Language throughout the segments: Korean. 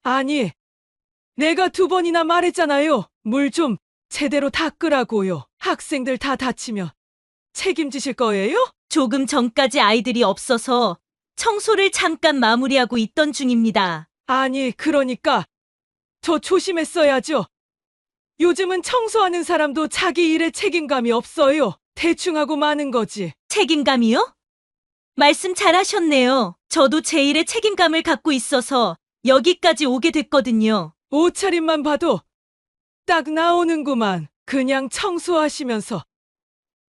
아니, 내가 2번이나 말했잖아요. 물 좀 제대로 닦으라고요. 학생들 다 다치면 책임지실 거예요? 조금 전까지 아이들이 없어서 청소를 잠깐 마무리하고 있던 중입니다. 아니, 그러니까 저 조심했어야죠. 요즘은 청소하는 사람도 자기 일에 책임감이 없어요. 대충 하고 마는 거지. 책임감이요? 말씀 잘하셨네요. 저도 제 일에 책임감을 갖고 있어서 여기까지 오게 됐거든요. 옷차림만 봐도 딱 나오는구만. 그냥 청소하시면서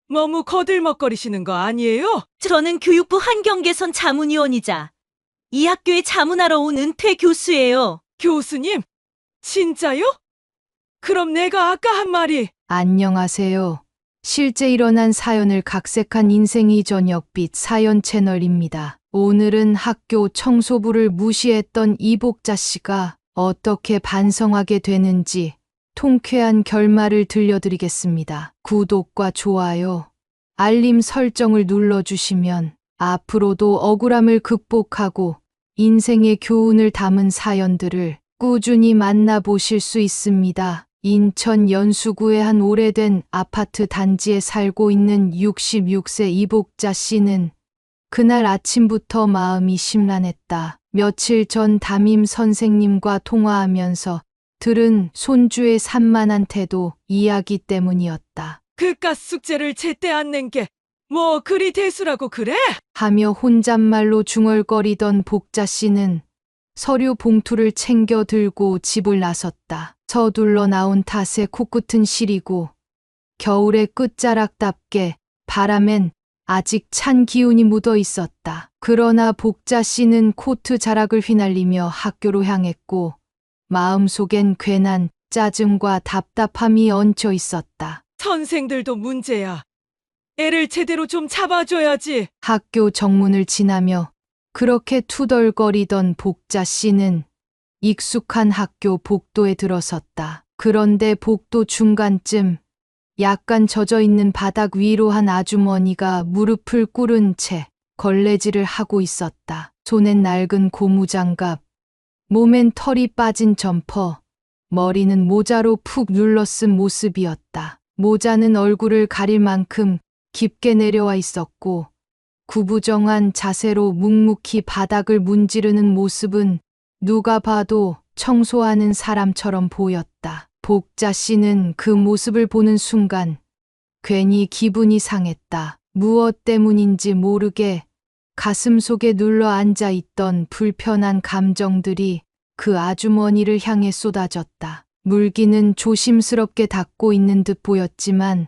너무 거들먹거리시는 거 아니에요? 저는 교육부 환경개선 자문위원이자 이 학교에 자문하러 온 은퇴 교수예요. 교수님? 진짜요? 그럼 내가 아까 한 말이 안녕하세요. 실제 일어난 사연을 각색한 인생이 저녁빛 사연 채널입니다. 오늘은 학교 청소부를 무시했던 이복자 씨가 어떻게 반성하게 되는지 통쾌한 결말을 들려드리겠습니다. 구독과 좋아요, 알림 설정을 눌러주시면 앞으로도 억울함을 극복하고 인생의 교훈을 담은 사연들을 꾸준히 만나보실 수 있습니다. 인천 연수구의 한 오래된 아파트 단지에 살고 있는 66세 이복자 씨는 그날 아침부터 마음이 심란했다. 며칠 전 담임 선생님과 통화하면서 들은 손주의 산만한 태도 이야기 때문이었다. 그깟 숙제를 제때 안 낸 게 뭐 그리 대수라고 그래? 하며 혼잣말로 중얼거리던 복자 씨는 서류 봉투를 챙겨 들고 집을 나섰다. 서둘러 나온 탓에 코끝은 시리고 겨울의 끝자락답게 바람엔 아직 찬 기운이 묻어 있었다. 그러나 복자 씨는 코트 자락을 휘날리며 학교로 향했고 마음속엔 괜한 짜증과 답답함이 얹혀 있었다. 선생들도 문제야. 애를 제대로 좀 잡아줘야지. 학교 정문을 지나며 그렇게 투덜거리던 복자 씨는 익숙한 학교 복도에 들어섰다. 그런데 복도 중간쯤 약간 젖어 있는 바닥 위로 한 아주머니가 무릎을 꿇은 채 걸레질을 하고 있었다. 손엔 낡은 고무장갑, 몸엔 털이 빠진 점퍼, 머리는 모자로 푹 눌러쓴 모습이었다. 모자는 얼굴을 가릴 만큼 깊게 내려와 있었고 구부정한 자세로 묵묵히 바닥을 문지르는 모습은 누가 봐도 청소하는 사람처럼 보였다. 복자 씨는 그 모습을 보는 순간 괜히 기분이 상했다. 무엇 때문인지 모르게 가슴 속에 눌러 앉아 있던 불편한 감정들이 그 아주머니를 향해 쏟아졌다. 물기는 조심스럽게 닦고 있는 듯 보였지만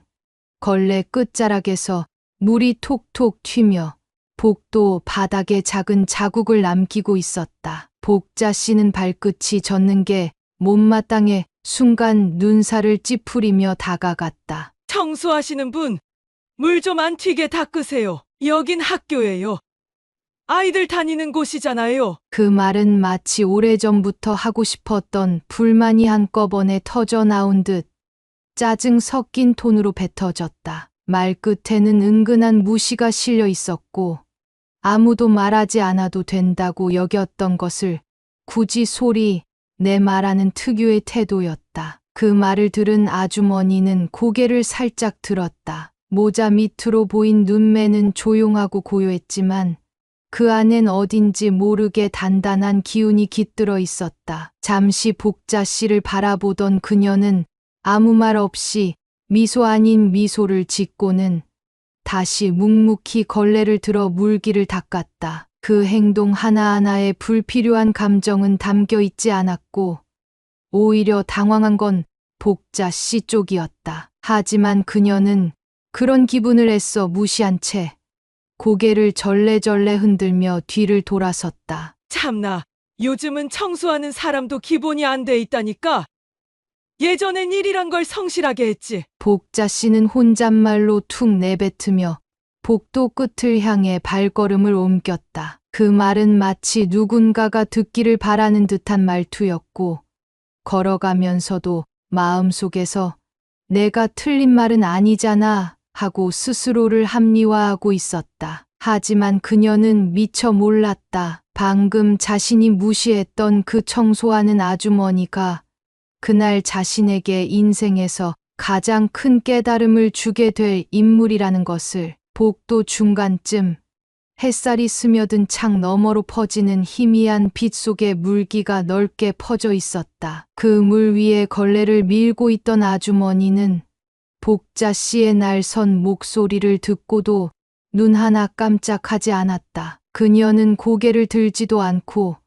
걸레 끝자락에서 물이 톡톡 튀며 복도 바닥에 작은 자국을 남기고 있었다. 복자 씨는 발끝이 젖는 게 못마땅해 순간 눈살을 찌푸리며 다가갔다. 청소하시는 분, 물 좀 안 튀게 닦으세요. 여긴 학교예요. 아이들 다니는 곳이잖아요. 그 말은 마치 오래전부터 하고 싶었던 불만이 한꺼번에 터져 나온 듯 짜증 섞인 톤으로 뱉어졌다. 말끝에는 은근한 무시가 실려 있었고 아무도 말하지 않아도 된다고 여겼던 것을 굳이 소리 내 말하는 특유의 태도였다. 그 말을 들은 아주머니는 고개를 살짝 들었다. 모자 밑으로 보인 눈매는 조용하고 고요했지만 그 안엔 어딘지 모르게 단단한 기운이 깃들어 있었다. 잠시 복자 씨를 바라보던 그녀는 아무 말 없이 미소 아닌 미소를 짓고는 다시 묵묵히 걸레를 들어 물기를 닦았다. 그 행동 하나하나에 불필요한 감정은 담겨 있지 않았고 오히려 당황한 건 복자 씨 쪽이었다. 하지만 그녀는 그런 기분을 애써 무시한 채 고개를 절레절레 흔들며 뒤를 돌아섰다. 참나, 요즘은 청소하는 사람도 기본이 안 돼 있다니까. 예전엔 일이란 걸 성실하게 했지. 복자 씨는 혼잣말로 툭 내뱉으며 복도 끝을 향해 발걸음을 옮겼다. 그 말은 마치 누군가가 듣기를 바라는 듯한 말투였고 걸어가면서도 마음속에서 내가 틀린 말은 아니잖아 하고 스스로를 합리화하고 있었다. 하지만 그녀는 미처 몰랐다. 방금 자신이 무시했던 그 청소하는 아주머니가 그날 자신에게 인생에서 가장 큰 깨달음을 주게 될 인물이라는 것을. 복도 중간쯤 햇살이 스며든 창 너머로 퍼지는 희미한 빛 속에 물기가 넓게 퍼져 있었다. 그 물 위에 걸레를 밀고 있던 아주머니는 복자 씨의 날선 목소리를 듣고도 눈 하나 깜짝하지 않았다. 그녀는 고개를 들지도 않고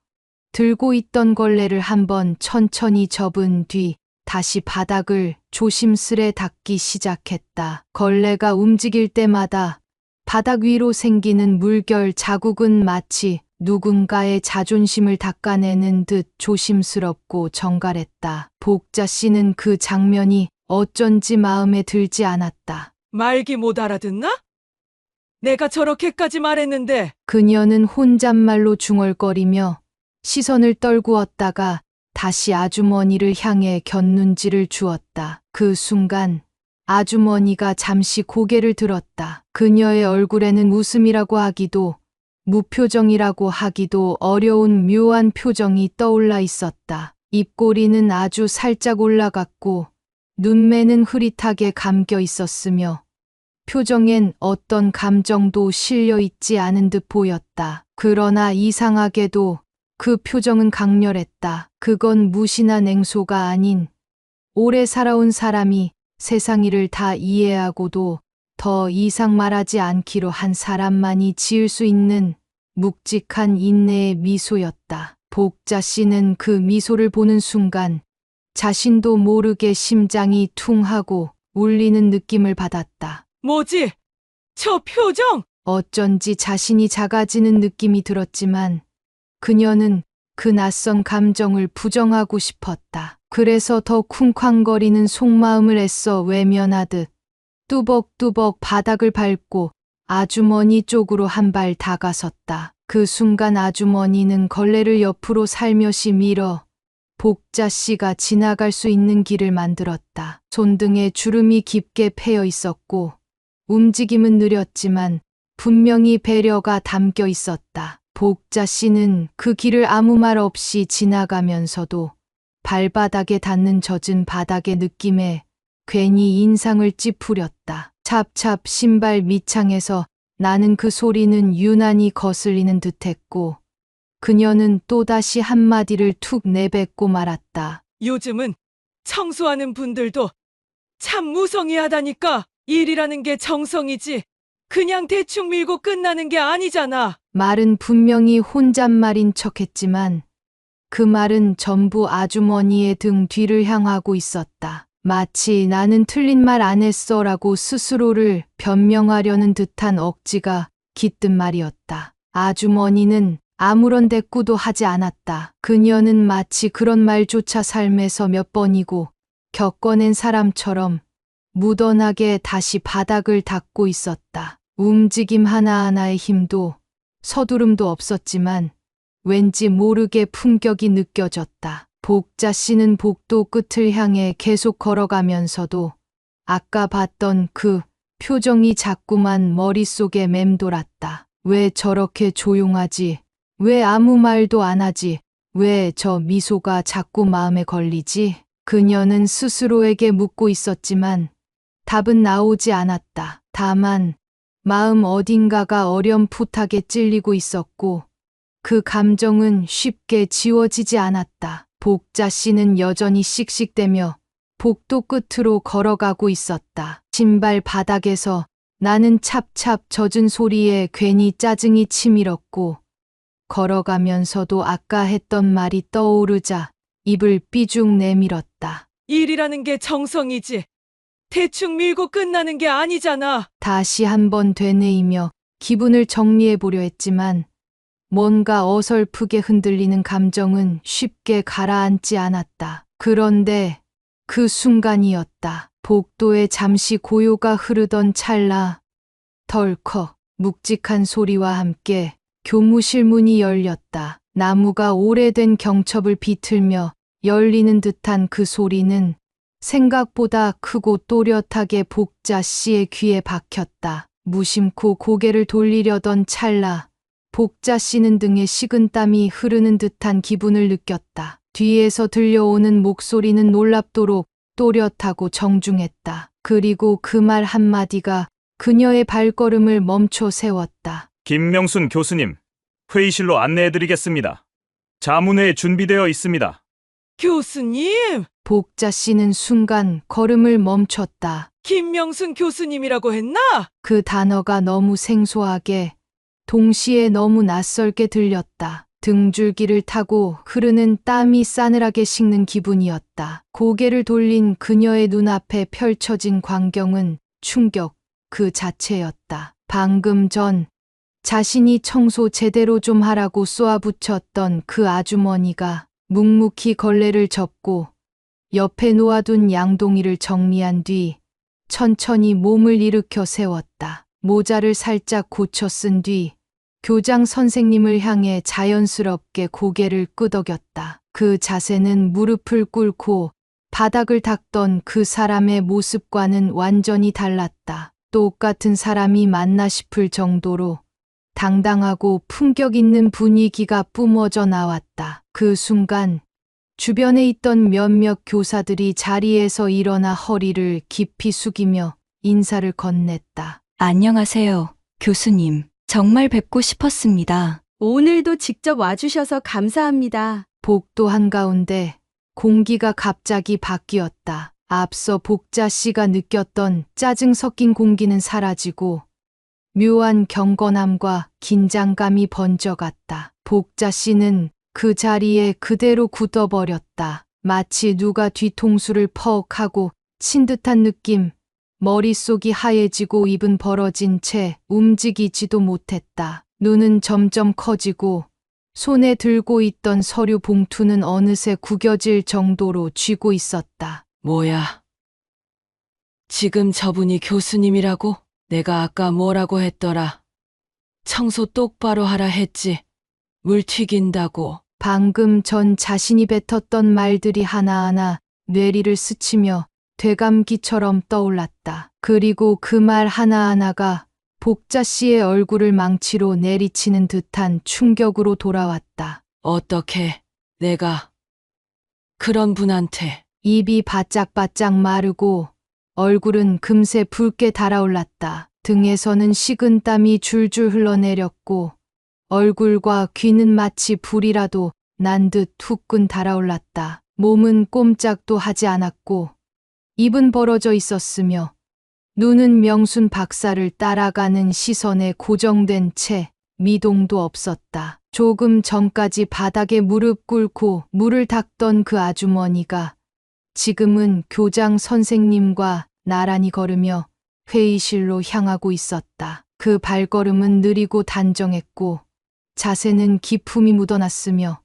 들고 있던 걸레를 한번 천천히 접은 뒤 다시 바닥을 조심스레 닦기 시작했다. 걸레가 움직일 때마다 바닥 위로 생기는 물결 자국은 마치 누군가의 자존심을 닦아내는 듯 조심스럽고 정갈했다. 복자 씨는 그 장면이 어쩐지 마음에 들지 않았다. 말기 못 알아듣나? 내가 저렇게까지 말했는데 그녀는 혼잣말로 중얼거리며 시선을 떨구었다가 다시 아주머니를 향해 곁눈질을 주었다. 그 순간 아주머니가 잠시 고개를 들었다. 그녀의 얼굴에는 웃음이라고 하기도 무표정이라고 하기도 어려운 묘한 표정이 떠올라 있었다. 입꼬리는 아주 살짝 올라갔고 눈매는 흐릿하게 감겨 있었으며 표정엔 어떤 감정도 실려 있지 않은 듯 보였다. 그러나 이상하게도 그 표정은 강렬했다. 그건 무시나 냉소가 아닌 오래 살아온 사람이 세상 일을 다 이해하고도 더 이상 말하지 않기로 한 사람만이 지을 수 있는 묵직한 인내의 미소였다. 복자 씨는 그 미소를 보는 순간 자신도 모르게 심장이 퉁하고 울리는 느낌을 받았다. 뭐지? 저 표정! 어쩐지 자신이 작아지는 느낌이 들었지만 그녀는 그 낯선 감정을 부정하고 싶었다. 그래서 더 쿵쾅거리는 속마음을 애써 외면하듯 뚜벅뚜벅 바닥을 밟고 아주머니 쪽으로 한 발 다가섰다. 그 순간 아주머니는 걸레를 옆으로 살며시 밀어 복자 씨가 지나갈 수 있는 길을 만들었다. 손등에 주름이 깊게 패여 있었고 움직임은 느렸지만 분명히 배려가 담겨 있었다. 복자 씨는 그 길을 아무 말 없이 지나가면서도 발바닥에 닿는 젖은 바닥의 느낌에 괜히 인상을 찌푸렸다. 찹찹 신발 밑창에서 나는 그 소리는 유난히 거슬리는 듯했고 그녀는 또다시 한마디를 툭 내뱉고 말았다. 요즘은 청소하는 분들도 참 무성의하다니까. 일이라는 게 정성이지. 그냥 대충 밀고 끝나는 게 아니잖아. 말은 분명히 혼잣말인 척했지만 그 말은 전부 아주머니의 등 뒤를 향하고 있었다. 마치 나는 틀린 말 안 했어라고 스스로를 변명하려는 듯한 억지가 깃든 말이었다. 아주머니는 아무런 대꾸도 하지 않았다. 그녀는 마치 그런 말조차 삶에서 몇 번이고 겪어낸 사람처럼 무던하게 다시 바닥을 닦고 있었다. 움직임 하나하나의 힘도 서두름도 없었지만 왠지 모르게 품격이 느껴졌다. 복자 씨는 복도 끝을 향해 계속 걸어가면서도 아까 봤던 그 표정이 자꾸만 머릿속에 맴돌았다. 왜 저렇게 조용하지? 왜 아무 말도 안 하지? 왜 저 미소가 자꾸 마음에 걸리지? 그녀는 스스로에게 묻고 있었지만 답은 나오지 않았다. 다만 마음 어딘가가 어렴풋하게 찔리고 있었고 그 감정은 쉽게 지워지지 않았다. 복자 씨는 여전히 씩씩대며 복도 끝으로 걸어가고 있었다. 신발 바닥에서 나는 찹찹 젖은 소리에 괜히 짜증이 치밀었고 걸어가면서도 아까 했던 말이 떠오르자 입을 삐죽 내밀었다. 일이라는 게 정성이지. 대충 밀고 끝나는 게 아니잖아. 다시 한번 되뇌이며 기분을 정리해 보려 했지만 뭔가 어설프게 흔들리는 감정은 쉽게 가라앉지 않았다. 그런데 그 순간이었다. 복도에 잠시 고요가 흐르던 찰나 덜컥 묵직한 소리와 함께 교무실 문이 열렸다. 나무가 오래된 경첩을 비틀며 열리는 듯한 그 소리는 생각보다 크고 또렷하게 복자 씨의 귀에 박혔다. 무심코 고개를 돌리려던 찰나 복자 씨는 등에 식은땀이 흐르는 듯한 기분을 느꼈다. 뒤에서 들려오는 목소리는 놀랍도록 또렷하고 정중했다. 그리고 그 말 한마디가 그녀의 발걸음을 멈춰 세웠다. 김명순 교수님, 회의실로 안내해드리겠습니다. 자문회에 준비되어 있습니다. 교수님! 복자 씨는 순간 걸음을 멈췄다. 김명순 교수님이라고 했나? 그 단어가 너무 생소하게 동시에 너무 낯설게 들렸다. 등줄기를 타고 흐르는 땀이 싸늘하게 식는 기분이었다. 고개를 돌린 그녀의 눈앞에 펼쳐진 광경은 충격 그 자체였다. 방금 전 자신이 청소 제대로 좀 하라고 쏘아붙였던 그 아주머니가 묵묵히 걸레를 접고 옆에 놓아둔 양동이를 정리한 뒤 천천히 몸을 일으켜 세웠다. 모자를 살짝 고쳐 쓴 뒤 교장 선생님을 향해 자연스럽게 고개를 끄덕였다. 그 자세는 무릎을 꿇고 바닥을 닦던 그 사람의 모습과는 완전히 달랐다. 똑같은 사람이 맞나 싶을 정도로 당당하고 품격 있는 분위기가 뿜어져 나왔다. 그 순간 주변에 있던 몇몇 교사들이 자리에서 일어나 허리를 깊이 숙이며 인사를 건넸다. 안녕하세요, 교수님. 정말 뵙고 싶었습니다. 오늘도 직접 와주셔서 감사합니다. 복도 한가운데 공기가 갑자기 바뀌었다. 앞서 복자 씨가 느꼈던 짜증 섞인 공기는 사라지고 묘한 경건함과 긴장감이 번져갔다. 복자 씨는 그 자리에 그대로 굳어버렸다. 마치 누가 뒤통수를 퍽 하고 친 듯한 느낌. 머릿속이 하얘지고 입은 벌어진 채 움직이지도 못했다. 눈은 점점 커지고 손에 들고 있던 서류 봉투는 어느새 구겨질 정도로 쥐고 있었다. 뭐야? 지금 저분이 교수님이라고? 내가 아까 뭐라고 했더라? 청소 똑바로 하라 했지. 물 튀긴다고. 방금 전 자신이 뱉었던 말들이 하나하나 뇌리를 스치며 되감기처럼 떠올랐다. 그리고 그 말 하나하나가 복자 씨의 얼굴을 망치로 내리치는 듯한 충격으로 돌아왔다. 어떻게 내가 그런 분한테 입이 바짝바짝 마르고 얼굴은 금세 붉게 달아올랐다. 등에서는 식은땀이 줄줄 흘러내렸고 얼굴과 귀는 마치 불이라도 난 듯 후끈 달아올랐다. 몸은 꼼짝도 하지 않았고 입은 벌어져 있었으며 눈은 명순 박사를 따라가는 시선에 고정된 채 미동도 없었다. 조금 전까지 바닥에 무릎 꿇고 물을 닦던 그 아주머니가 지금은 교장 선생님과 나란히 걸으며 회의실로 향하고 있었다. 그 발걸음은 느리고 단정했고 자세는 기품이 묻어났으며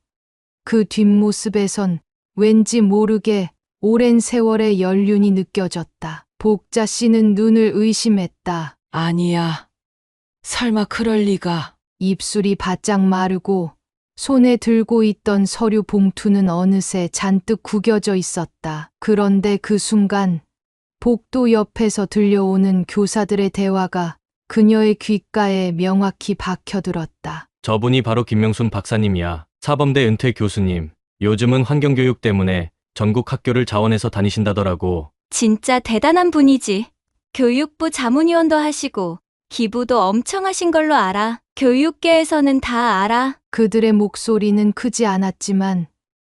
그 뒷모습에선 왠지 모르게 오랜 세월의 연륜이 느껴졌다. 복자 씨는 눈을 의심했다. 아니야. 설마 그럴 리가. 입술이 바짝 마르고 손에 들고 있던 서류 봉투는 어느새 잔뜩 구겨져 있었다. 그런데 그 순간 복도 옆에서 들려오는 교사들의 대화가 그녀의 귓가에 명확히 박혀들었다. 저분이 바로 김명순 박사님이야. 사범대 은퇴 교수님. 요즘은 환경교육 때문에 전국 학교를 자원해서 다니신다더라고. 진짜 대단한 분이지. 교육부 자문위원도 하시고 기부도 엄청 하신 걸로 알아. 교육계에서는 다 알아. 그들의 목소리는 크지 않았지만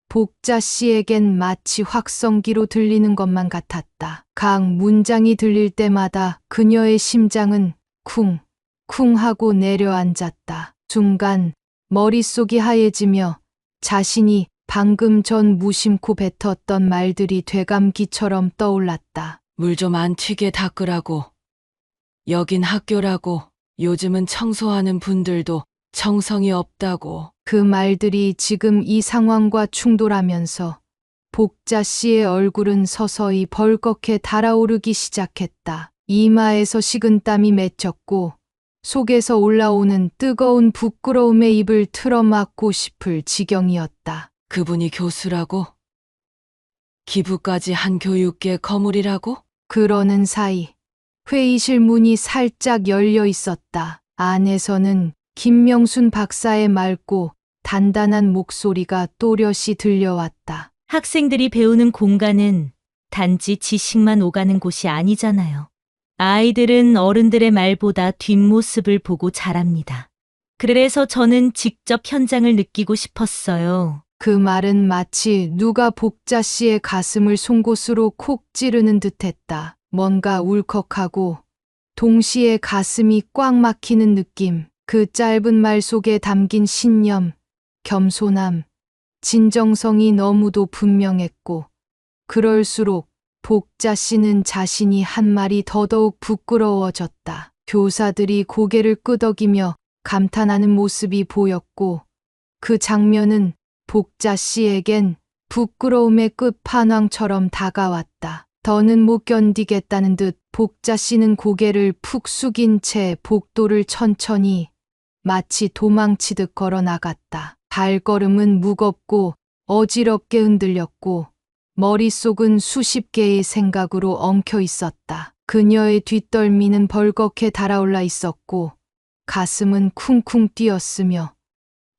복자 씨에겐 마치 확성기로 들리는 것만 같았다. 각 문장이 들릴 때마다 그녀의 심장은 쿵, 쿵 하고 내려앉았다. 순간 머릿속이 하얘지며 자신이 방금 전 무심코 뱉었던 말들이 되감기처럼 떠올랐다. 물 좀 안 튀게 닦으라고. 여긴 학교라고. 요즘은 청소하는 분들도 정성이 없다고. 그 말들이 지금 이 상황과 충돌하면서 복자 씨의 얼굴은 서서히 벌겋게 달아오르기 시작했다. 이마에서 식은땀이 맺혔고 속에서 올라오는 뜨거운 부끄러움에 입을 틀어막고 싶을 지경이었다. 그분이 교수라고? 기부까지 한 교육계 거물이라고? 그러는 사이 회의실 문이 살짝 열려 있었다. 안에서는 김명순 박사의 맑고 단단한 목소리가 또렷이 들려왔다. 학생들이 배우는 공간은 단지 지식만 오가는 곳이 아니잖아요. 아이들은 어른들의 말보다 뒷모습을 보고 자랍니다. 그래서 저는 직접 현장을 느끼고 싶었어요. 그 말은 마치 누가 복자 씨의 가슴을 송곳으로 콕 찌르는 듯했다. 뭔가 울컥하고 동시에 가슴이 꽉 막히는 느낌. 그 짧은 말 속에 담긴 신념, 겸손함, 진정성이 너무도 분명했고 그럴수록 복자 씨는 자신이 한 말이 더더욱 부끄러워졌다. 교사들이 고개를 끄덕이며 감탄하는 모습이 보였고 그 장면은 복자 씨에겐 부끄러움의 끝판왕처럼 다가왔다. 더는 못 견디겠다는 듯 복자 씨는 고개를 푹 숙인 채 복도를 천천히 마치 도망치듯 걸어 나갔다. 발걸음은 무겁고 어지럽게 흔들렸고 머릿속은 수십 개의 생각으로 엉켜 있었다. 그녀의 뒷덜미는 벌겋게 달아올라 있었고 가슴은 쿵쿵 뛰었으며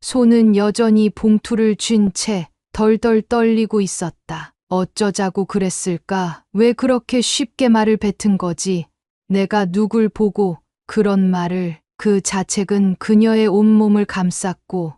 손은 여전히 봉투를 쥔 채 덜덜 떨리고 있었다. 어쩌자고 그랬을까? 왜 그렇게 쉽게 말을 뱉은 거지? 내가 누굴 보고 그런 말을. 그 자책은 그녀의 온몸을 감쌌고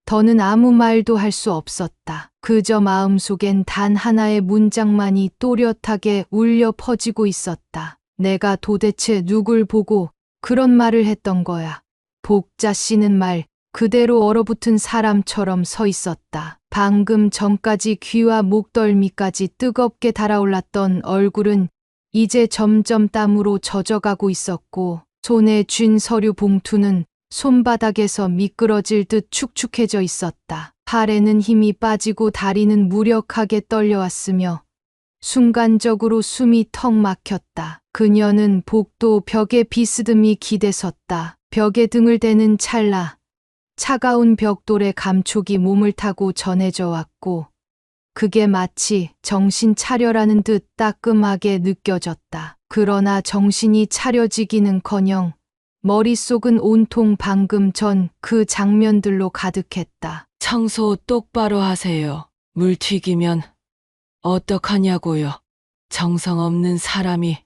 더는 아무 말도 할 수 없었다. 그저 마음속엔 단 하나의 문장만이 또렷하게 울려 퍼지고 있었다. 내가 도대체 누굴 보고 그런 말을 했던 거야. 복자 씨는 말 그대로 얼어붙은 사람처럼 서 있었다. 방금 전까지 귀와 목덜미까지 뜨겁게 달아올랐던 얼굴은 이제 점점 땀으로 젖어가고 있었고 손에 쥔 서류 봉투는 손바닥에서 미끄러질 듯 축축해져 있었다. 팔에는 힘이 빠지고 다리는 무력하게 떨려왔으며 순간적으로 숨이 턱 막혔다. 그녀는 복도 벽에 비스듬히 기대섰다. 벽에 등을 대는 찰나 차가운 벽돌의 감촉이 몸을 타고 전해져 왔고 그게 마치 정신 차려라는 듯 따끔하게 느껴졌다. 그러나 정신이 차려지기는커녕 머릿속은 온통 방금 전 그 장면들로 가득했다. 청소 똑바로 하세요. 물 튀기면 어떡하냐고요. 정성 없는 사람이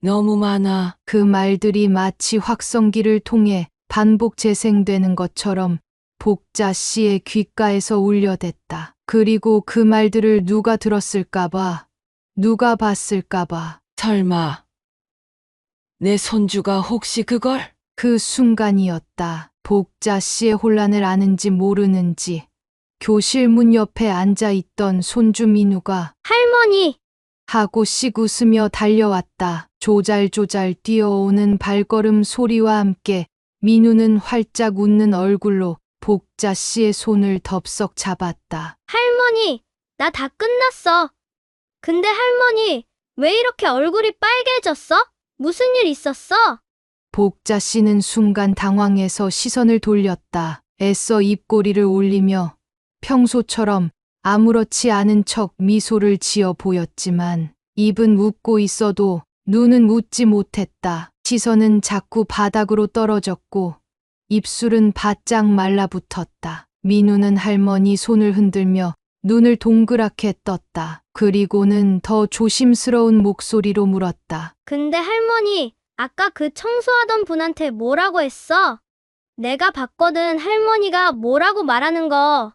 너무 많아. 그 말들이 마치 확성기를 통해 반복 재생되는 것처럼 복자 씨의 귓가에서 울려댔다. 그리고 그 말들을 누가 들었을까봐, 누가 봤을까봐. 설마 내 손주가 혹시 그걸? 그 순간이었다. 복자 씨의 혼란을 아는지 모르는지 교실 문 옆에 앉아 있던 손주 민우가 할머니! 하고 씩 웃으며 달려왔다. 조잘조잘 뛰어오는 발걸음 소리와 함께 민우는 활짝 웃는 얼굴로 복자 씨의 손을 덥석 잡았다. 할머니! 나 다 끝났어. 근데 할머니, 왜 이렇게 얼굴이 빨개졌어? 무슨 일 있었어? 복자 씨는 순간 당황해서 시선을 돌렸다. 애써 입꼬리를 올리며 평소처럼 아무렇지 않은 척 미소를 지어 보였지만 입은 웃고 있어도 눈은 웃지 못했다. 시선은 자꾸 바닥으로 떨어졌고 입술은 바짝 말라붙었다. 민우는 할머니 손을 흔들며 눈을 동그랗게 떴다. 그리고는 더 조심스러운 목소리로 물었다. 근데 할머니, 아까 그 청소하던 분한테 뭐라고 했어? 내가 봤거든, 할머니가 뭐라고 말하는 거.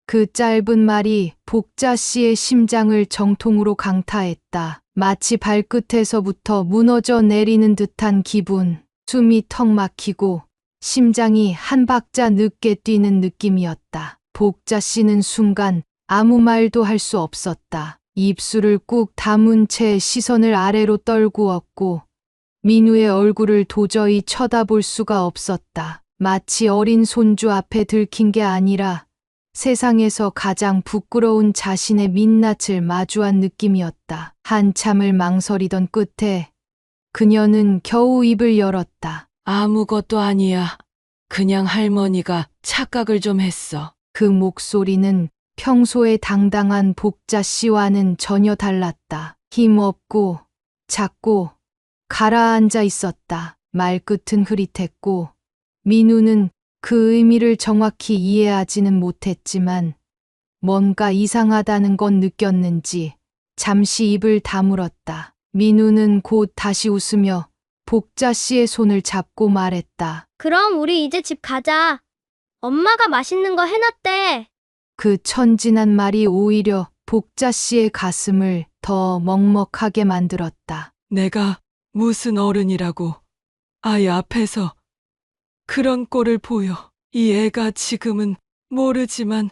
그 짧은 말이 복자 씨의 심장을 정통으로 강타했다. 마치 발끝에서부터 무너져 내리는 듯한 기분. 숨이 턱 막히고 심장이 한 박자 늦게 뛰는 느낌이었다. 복자 씨는 순간 아무 말도 할 수 없었다. 입술을 꾹 다문 채 시선을 아래로 떨구었고 민우의 얼굴을 도저히 쳐다볼 수가 없었다. 마치 어린 손주 앞에 들킨 게 아니라 세상에서 가장 부끄러운 자신의 민낯을 마주한 느낌이었다. 한참을 망설이던 끝에 그녀는 겨우 입을 열었다. 아무것도 아니야. 그냥 할머니가 착각을 좀 했어. 그 목소리는 평소의 당당한 복자 씨와는 전혀 달랐다. 힘없고 작고 가라앉아 있었다. 말끝은 흐릿했고 민우는 그 의미를 정확히 이해하지는 못했지만 뭔가 이상하다는 건 느꼈는지 잠시 입을 다물었다. 민우는 곧 다시 웃으며 복자 씨의 손을 잡고 말했다. 그럼 우리 이제 집 가자. 엄마가 맛있는 거 해놨대. 그 천진한 말이 오히려 복자 씨의 가슴을 더 먹먹하게 만들었다. 내가 무슨 어른이라고 아이 앞에서 그런 꼴을 보여. 이 애가 지금은 모르지만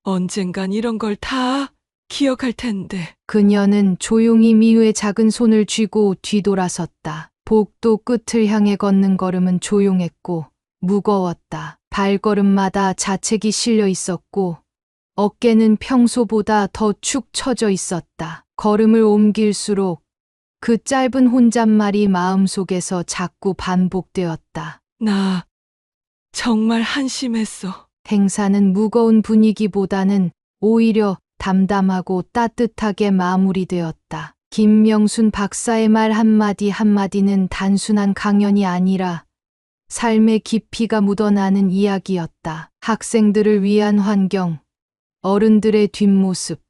언젠간 이런 걸 다 기억할 텐데. 그녀는 조용히 미우의 작은 손을 쥐고 뒤돌아섰다. 복도 끝을 향해 걷는 걸음은 조용했고 무거웠다. 발걸음마다 자책이 실려 있었고 어깨는 평소보다 더 축 처져 있었다. 걸음을 옮길수록 그 짧은 혼잣말이 마음속에서 자꾸 반복되었다. 나 정말 한심했어. 행사는 무거운 분위기보다는 오히려 담담하고 따뜻하게 마무리되었다. 김명순 박사의 말 한마디 한마디는 단순한 강연이 아니라 삶의 깊이가 묻어나는 이야기였다. 학생들을 위한 환경, 어른들의 뒷모습,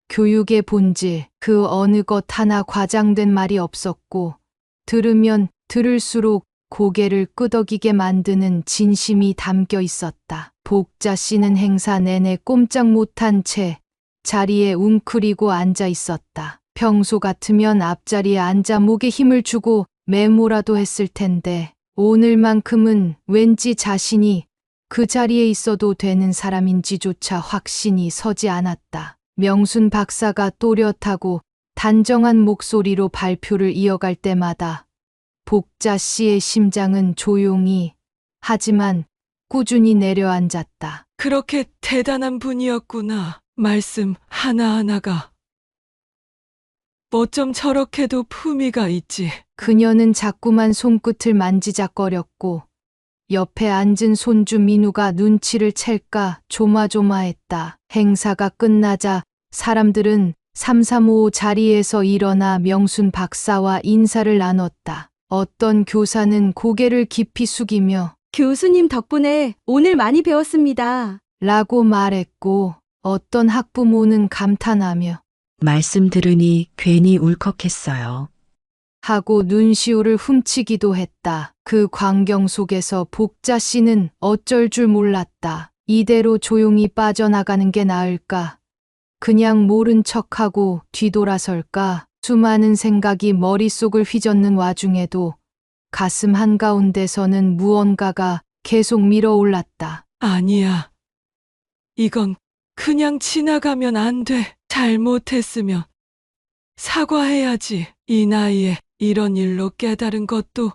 교육의 본질, 그 어느 것 하나 과장된 말이 없었고 들으면 들을수록 고개를 끄덕이게 만드는 진심이 담겨 있었다. 복자 씨는 행사 내내 꼼짝 못한 채 자리에 웅크리고 앉아 있었다. 평소 같으면 앞자리에 앉아 목에 힘을 주고 메모라도 했을 텐데 오늘만큼은 왠지 자신이 그 자리에 있어도 되는 사람인지조차 확신이 서지 않았다. 명순 박사가 또렷하고 단정한 목소리로 발표를 이어갈 때마다 복자 씨의 심장은 조용히 하지만 꾸준히 내려앉았다. 그렇게 대단한 분이었구나. 말씀 하나하나가 어쩜 저렇게도 품위가 있지. 그녀는 자꾸만 손끝을 만지작거렸고 옆에 앉은 손주 민우가 눈치를 챌까 조마조마했다. 행사가 끝나자 사람들은 335 자리에서 일어나 명순 박사와 인사를 나눴다. 어떤 교사는 고개를 깊이 숙이며 교수님 덕분에 오늘 많이 배웠습니다. 라고 말했고 어떤 학부모는 감탄하며 말씀 들으니 괜히 울컥했어요. 하고 눈시울을 훔치기도 했다. 그 광경 속에서 복자 씨는 어쩔 줄 몰랐다. 이대로 조용히 빠져나가는 게 나을까? 그냥 모른 척하고 뒤돌아설까? 수많은 생각이 머릿속을 휘젓는 와중에도 가슴 한가운데서는 무언가가 계속 밀어올랐다. 아니야. 이건 그냥 지나가면 안 돼. 잘못했으면 사과해야지. 이 나이에 이런 일로 깨달은 것도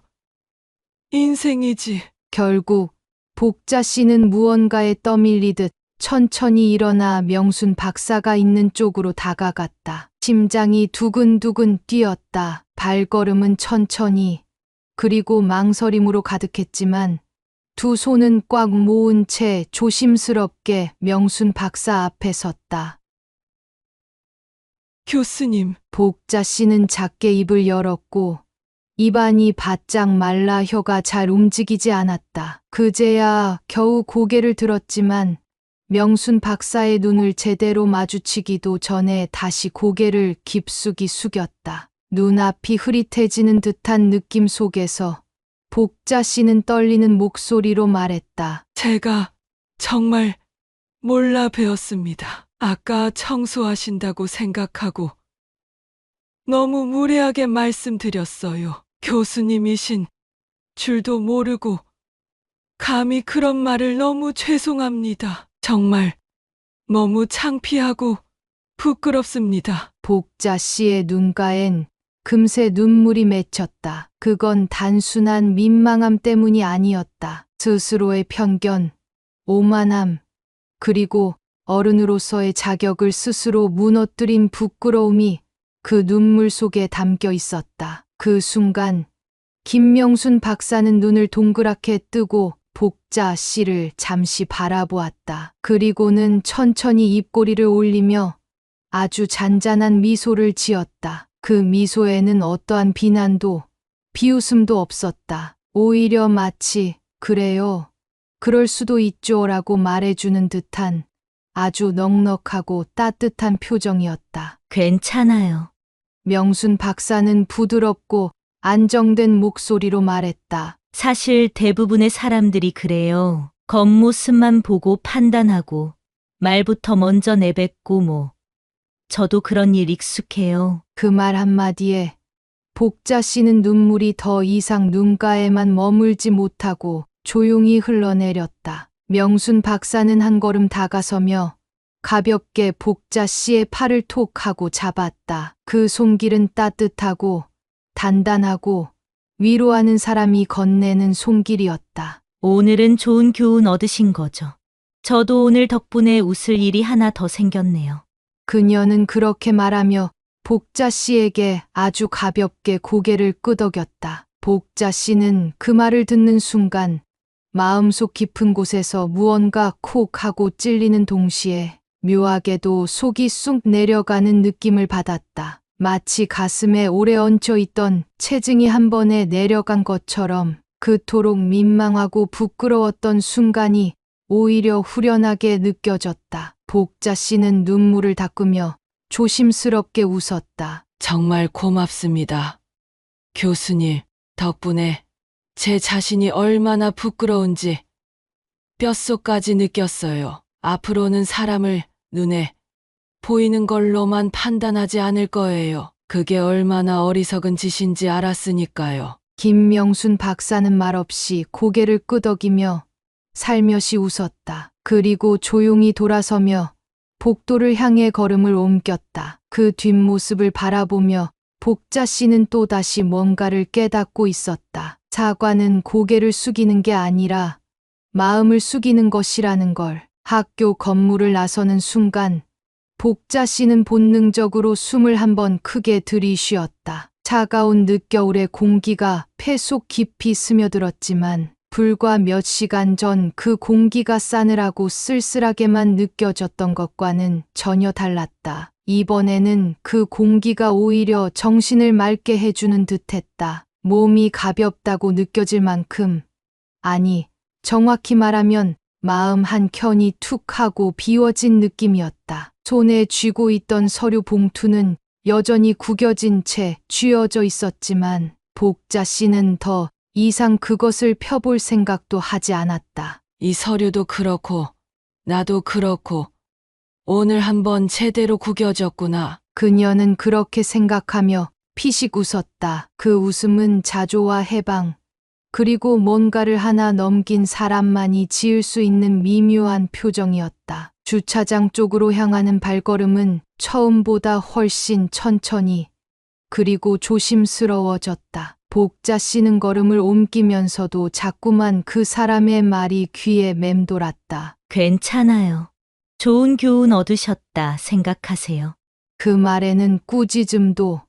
인생이지. 결국 복자 씨는 무언가에 떠밀리듯 천천히 일어나 명순 박사가 있는 쪽으로 다가갔다. 심장이 두근두근 뛰었다. 발걸음은 천천히 그리고 망설임으로 가득했지만 두 손은 꽉 모은 채 조심스럽게 명순 박사 앞에 섰다. 교수님, 복자 씨는 작게 입을 열었고 입안이 바짝 말라 혀가 잘 움직이지 않았다. 그제야 겨우 고개를 들었지만 명순 박사의 눈을 제대로 마주치기도 전에 다시 고개를 깊숙이 숙였다. 눈앞이 흐릿해지는 듯한 느낌 속에서 복자 씨는 떨리는 목소리로 말했다. 제가 정말 몰라 배웠습니다. 아까 청소하신다고 생각하고 너무 무례하게 말씀드렸어요. 교수님이신 줄도 모르고 감히 그런 말을 너무 죄송합니다. 정말 너무 창피하고 부끄럽습니다. 복자 씨의 눈가엔 금세 눈물이 맺혔다. 그건 단순한 민망함 때문이 아니었다. 스스로의 편견, 오만함, 그리고 어른으로서의 자격을 스스로 무너뜨린 부끄러움이 그 눈물 속에 담겨 있었다. 그 순간 김명순 박사는 눈을 동그랗게 뜨고 복자 씨를 잠시 바라보았다. 그리고는 천천히 입꼬리를 올리며 아주 잔잔한 미소를 지었다. 그 미소에는 어떠한 비난도 비웃음도 없었다. 오히려 마치 그래요. 그럴 수도 있죠라고 말해주는 듯한 아주 넉넉하고 따뜻한 표정이었다. 괜찮아요. 명순 박사는 부드럽고 안정된 목소리로 말했다. 사실 대부분의 사람들이 그래요. 겉모습만 보고 판단하고 말부터 먼저 내뱉고 뭐. 저도 그런 일 익숙해요. 그 말 한마디에 복자 씨는 눈물이 더 이상 눈가에만 머물지 못하고 조용히 흘러내렸다. 명순 박사는 한 걸음 다가서며 가볍게 복자 씨의 팔을 톡 하고 잡았다. 그 손길은 따뜻하고 단단하고 위로하는 사람이 건네는 손길이었다. 오늘은 좋은 교훈 얻으신 거죠. 저도 오늘 덕분에 웃을 일이 하나 더 생겼네요. 그녀는 그렇게 말하며 복자 씨에게 아주 가볍게 고개를 끄덕였다. 복자 씨는 그 말을 듣는 순간 마음속 깊은 곳에서 무언가 콕 하고 찔리는 동시에 묘하게도 속이 쑥 내려가는 느낌을 받았다. 마치 가슴에 오래 얹혀 있던 체증이 한 번에 내려간 것처럼 그토록 민망하고 부끄러웠던 순간이 오히려 후련하게 느껴졌다. 복자 씨는 눈물을 닦으며 조심스럽게 웃었다. 정말 고맙습니다. 교수님, 덕분에 제 자신이 얼마나 부끄러운지 뼛속까지 느꼈어요. 앞으로는 사람을 눈에 보이는 걸로만 판단하지 않을 거예요. 그게 얼마나 어리석은 짓인지 알았으니까요. 김명순 박사는 말없이 고개를 끄덕이며 살며시 웃었다. 그리고 조용히 돌아서며 복도를 향해 걸음을 옮겼다. 그 뒷모습을 바라보며 복자 씨는 또다시 뭔가를 깨닫고 있었다. 사과는 고개를 숙이는 게 아니라 마음을 숙이는 것이라는 걸. 학교 건물을 나서는 순간 복자 씨는 본능적으로 숨을 한번 크게 들이쉬었다. 차가운 늦겨울의 공기가 폐 속 깊이 스며들었지만 불과 몇 시간 전 그 공기가 싸늘하고 쓸쓸하게만 느껴졌던 것과는 전혀 달랐다. 이번에는 그 공기가 오히려 정신을 맑게 해주는 듯했다. 몸이 가볍다고 느껴질 만큼, 아니, 정확히 말하면 마음 한 켠이 툭 하고 비워진 느낌이었다. 손에 쥐고 있던 서류 봉투는 여전히 구겨진 채 쥐어져 있었지만 복자 씨는 더 이상 그것을 펴볼 생각도 하지 않았다. 이 서류도 그렇고 나도 그렇고 오늘 한번 제대로 구겨졌구나. 그녀는 그렇게 생각하며 피식 웃었다. 그 웃음은 자조와 해방, 그리고 뭔가를 하나 넘긴 사람만이 지을 수 있는 미묘한 표정이었다. 주차장 쪽으로 향하는 발걸음은 처음보다 훨씬 천천히, 그리고 조심스러워졌다. 복자 씨는 걸음을 옮기면서도 자꾸만 그 사람의 말이 귀에 맴돌았다. 괜찮아요. 좋은 교훈 얻으셨다 생각하세요. 그 말에는 꾸짖음도,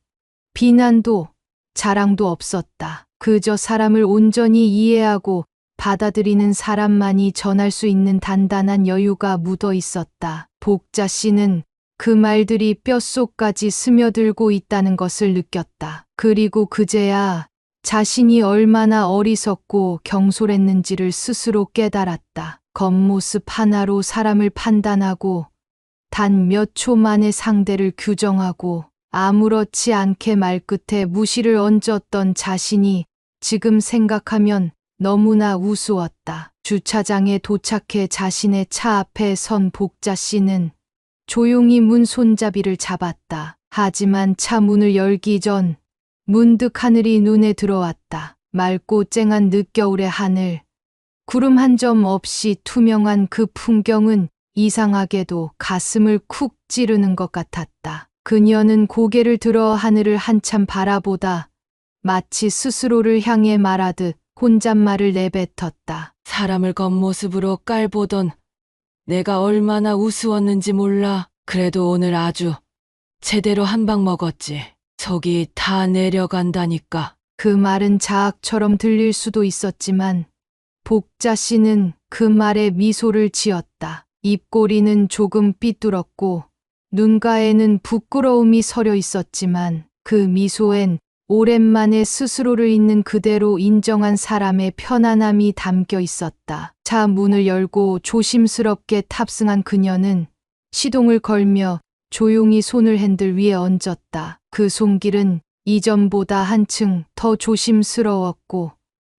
비난도, 자랑도 없었다. 그저 사람을 온전히 이해하고 받아들이는 사람만이 전할 수 있는 단단한 여유가 묻어 있었다. 복자 씨는 그 말들이 뼛속까지 스며들고 있다는 것을 느꼈다. 그리고 그제야 자신이 얼마나 어리석고 경솔했는지를 스스로 깨달았다. 겉모습 하나로 사람을 판단하고 단 몇 초 만에 상대를 규정하고 아무렇지 않게 말끝에 무시를 얹었던 자신이 지금 생각하면 너무나 우스웠다. 주차장에 도착해 자신의 차 앞에 선 복자 씨는 조용히 문 손잡이를 잡았다. 하지만 차 문을 열기 전 문득 하늘이 눈에 들어왔다. 맑고 쨍한 늦겨울의 하늘. 구름 한 점 없이 투명한 그 풍경은 이상하게도 가슴을 쿡 찌르는 것 같았다. 그녀는 고개를 들어 하늘을 한참 바라보다 마치 스스로를 향해 말하듯 혼잣말을 내뱉었다. 사람을 겉모습으로 깔보던 내가 얼마나 우스웠는지 몰라. 그래도 오늘 아주 제대로 한 방 먹었지. 속이 다 내려간다니까. 그 말은 자학처럼 들릴 수도 있었지만 복자 씨는 그 말에 미소를 지었다. 입꼬리는 조금 삐뚤었고 눈가에는 부끄러움이 서려 있었지만 그 미소엔 오랜만에 스스로를 있는 그대로 인정한 사람의 편안함이 담겨 있었다. 차 문을 열고 조심스럽게 탑승한 그녀는 시동을 걸며 조용히 손을 핸들 위에 얹었다. 그 손길은 이전보다 한층 더 조심스러웠고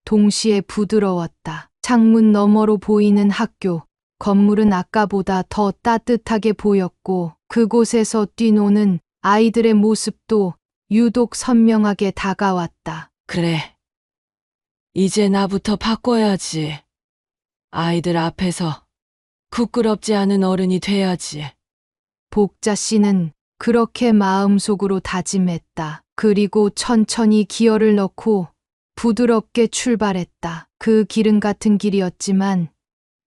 동시에 부드러웠다. 창문 너머로 보이는 학교, 건물은 아까보다 더 따뜻하게 보였고 그곳에서 뛰노는 아이들의 모습도 유독 선명하게 다가왔다. 그래. 이제 나부터 바꿔야지. 아이들 앞에서 부끄럽지 않은 어른이 돼야지. 복자 씨는 그렇게 마음속으로 다짐했다. 그리고 천천히 기어를 넣고 부드럽게 출발했다. 그 길은 같은 길이었지만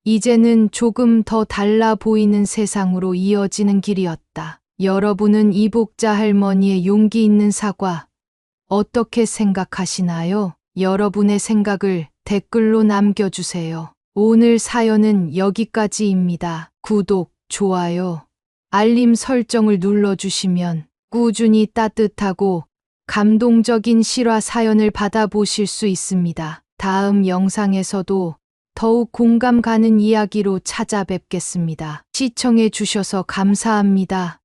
이제는 조금 더 달라 보이는 세상으로 이어지는 길이었다. 여러분은 이복자 할머니의 용기 있는 사과 어떻게 생각하시나요? 여러분의 생각을 댓글로 남겨주세요. 오늘 사연은 여기까지입니다. 구독, 좋아요, 알림 설정을 눌러주시면 꾸준히 따뜻하고 감동적인 실화 사연을 받아보실 수 있습니다. 다음 영상에서도 더욱 공감 가는 이야기로 찾아뵙겠습니다. 시청해 주셔서 감사합니다.